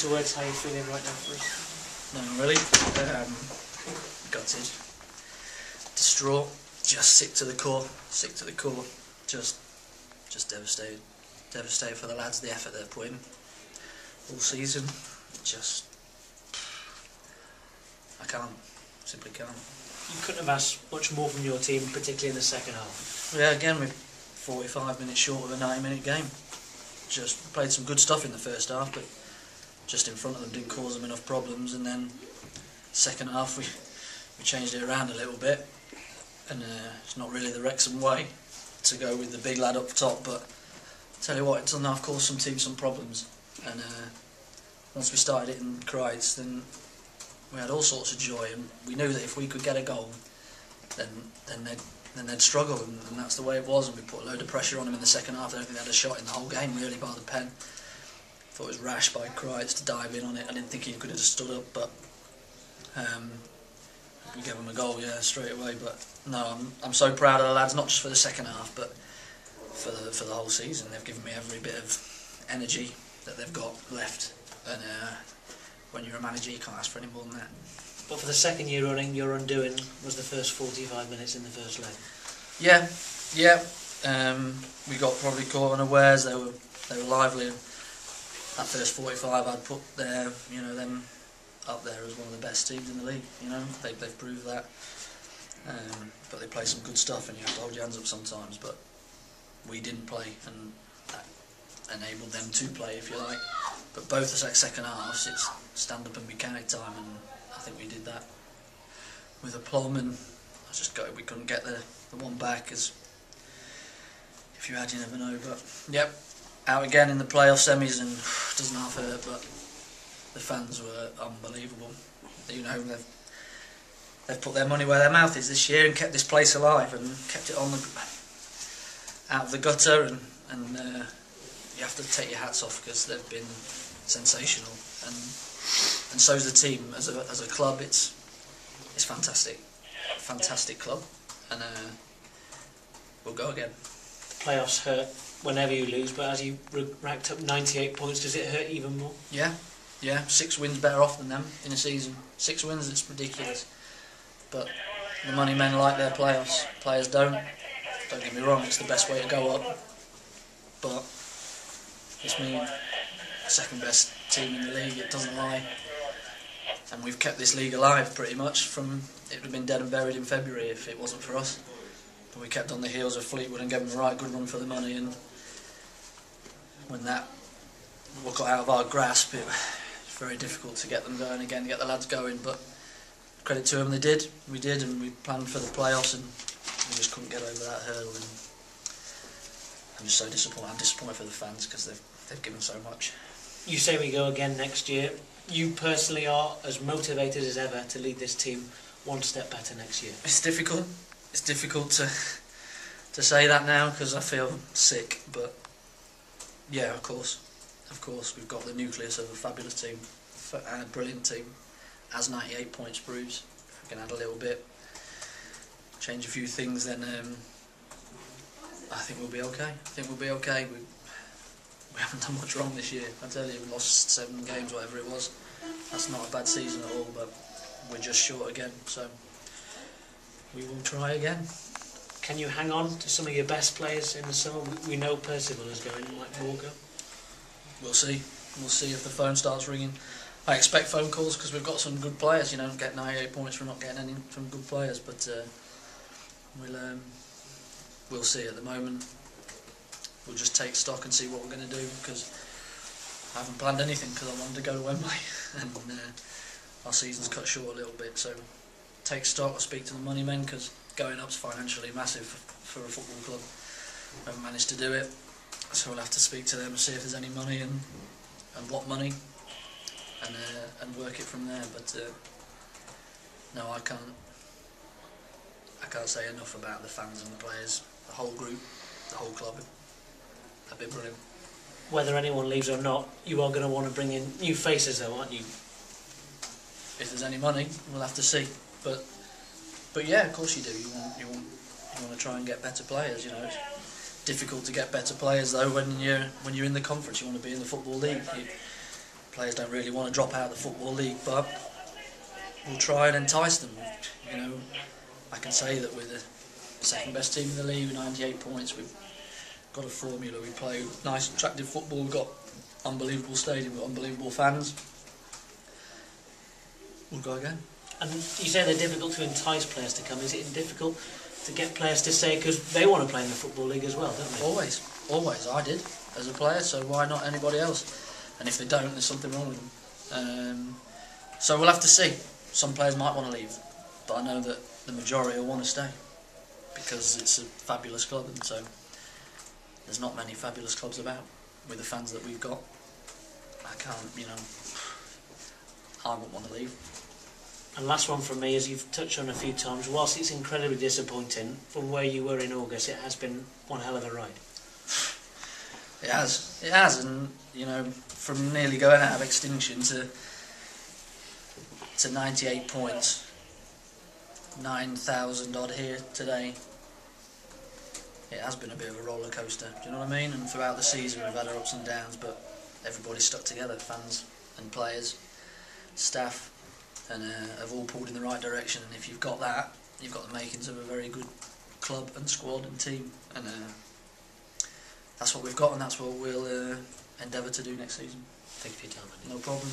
into words how you're feeling right now for us? No, really. Gutted. Distraught. Just sick to the core. Sick to the core. Just devastated. Devastated for the lads, the effort they've put in all season. Just... I can't. Simply can't. You couldn't have asked much more from your team, particularly in the second half. Yeah, again, we're 45 minutes short of a 90-minute game. Just played some good stuff in the first half, but just in front of them didn't cause them enough problems. And then second half, we changed it around a little bit, and it's not really the Wrexham way to go with the big lad up top. But I tell you what, it doesn't have caused some teams some problems. And once we started it in Christ, then we had all sorts of joy, and we knew that if we could get a goal, then they'd struggle, and that's the way it was. And we put a load of pressure on them in the second half. I don't think they had a shot in the whole game really, by the pen. Thought it was rash by Kreitz to dive in on it. I didn't think he could have just stood up, but we gave him a goal, yeah, straight away. But no, I'm so proud of the lads, not just for the second half, but for the whole season. They've given me every bit of energy that they've got left, and when you're a manager, you can't ask for any more than that. But for the second year running, your undoing was the first 45 minutes in the first leg. Yeah. We got probably caught unawares. They were lively. That first 45, I'd put them up there as one of the best teams in the league. You know, they've proved that. But they play some good stuff, and you have to hold your hands up sometimes. But we didn't play, and that enabled them to play, if you like. But both the second halves, it's stand up and mechanic time, and I think we did that with aplomb. And I just got we couldn't get the one back, as if you had, you never know. But yep, out again in the playoff semis, and it doesn't half hurt. But the fans were unbelievable. You know, they've put their money where their mouth is this year and kept this place alive and kept it on out of the gutter, and you have to take your hats off, because they've been sensational, and so's the team as a club. It's fantastic club, and we'll go again. The playoffs hurt whenever you lose, but as you racked up 98 points, does it hurt even more? Yeah, 6 wins better off than them in a season. 6 wins, it's ridiculous. But the money men like their playoffs. Players don't. Don't get me wrong, it's the best way to go up. But it's me, second best team in the league, it doesn't lie. And we've kept this league alive pretty much from... It would have been dead and buried in February if it wasn't for us. But we kept on the heels of Fleetwood and gave them a right good run for the money, and when that got out of our grasp, it was very difficult to get them going again, to get the lads going. But credit to them, we did, and we planned for the playoffs, and we just couldn't get over that hurdle. And I'm just so disappointed. I'm disappointed for the fans, because they've given so much. You say we go again next year. You personally are as motivated as ever to lead this team one step better next year. It's difficult. It's difficult to say that now, because I feel sick. But yeah, of course, we've got the nucleus of a fabulous team, a brilliant team. As 98 points proves, if we can add a little bit, change a few things, then I think we'll be okay. We haven't done much wrong this year. I tell you, we lost 7 games, whatever it was. That's not a bad season at all, but we're just short again, so we will try again. Can you hang on to some of your best players in the summer? We know Percival is going, Mike Walker. We'll see. We'll see if the phone starts ringing. I expect phone calls, because we've got some good players. You know, get 98 points from not getting any from good players, but we'll see. At the moment, we'll just take stock and see what we're going to do, because I haven't planned anything, because I wanted to go to Wembley, and our season's cut short a little bit. So take stock. I'll speak to the money men, because going up's financially massive for a football club. We haven't managed to do it, so we'll have to speak to them and see if there's any money and what money, and work it from there. But no, I can't say enough about the fans and the players, the whole group, the whole club. That'd be brilliant. Whether anyone leaves or not, you are going to want to bring in new faces, though, aren't you? If there's any money, we'll have to see. But yeah, of course you do. You want to try and get better players. You know, it's difficult to get better players though when you're in the conference. You want to be in the football league. players don't really want to drop out of the Football League, but we'll try and entice them. You know, I can say that we're the second best team in the league with 98 points. We've got a formula. We play nice, attractive football. We've got unbelievable stadium. We've got unbelievable fans. We'll go again. And you say they're difficult to entice players to come. Is it difficult to get players to say, because they want to play in the Football League as well, don't they? Always. I did as a player, so why not anybody else? And if they don't, there's something wrong with them. So we'll have to see. Some players might want to leave, but I know that the majority will want to stay because it's a fabulous club, and so there's not many fabulous clubs about with the fans that we've got. I can't, I wouldn't want to leave. And last one from me, as you've touched on a few times, whilst it's incredibly disappointing, from where you were in August, it has been one hell of a ride. It has, and from nearly going out of extinction to 98 points, 9,000 odd here today. It has been a bit of a roller coaster. Do you know what I mean? And throughout the season, we've had our ups and downs, but everybody's stuck together, fans and players, staff, and have all pulled in the right direction. And if you've got that, you've got the makings of a very good club and squad and team, and that's what we've got, and that's what we'll endeavour to do next season. Thank you for your time, Andy. No problem.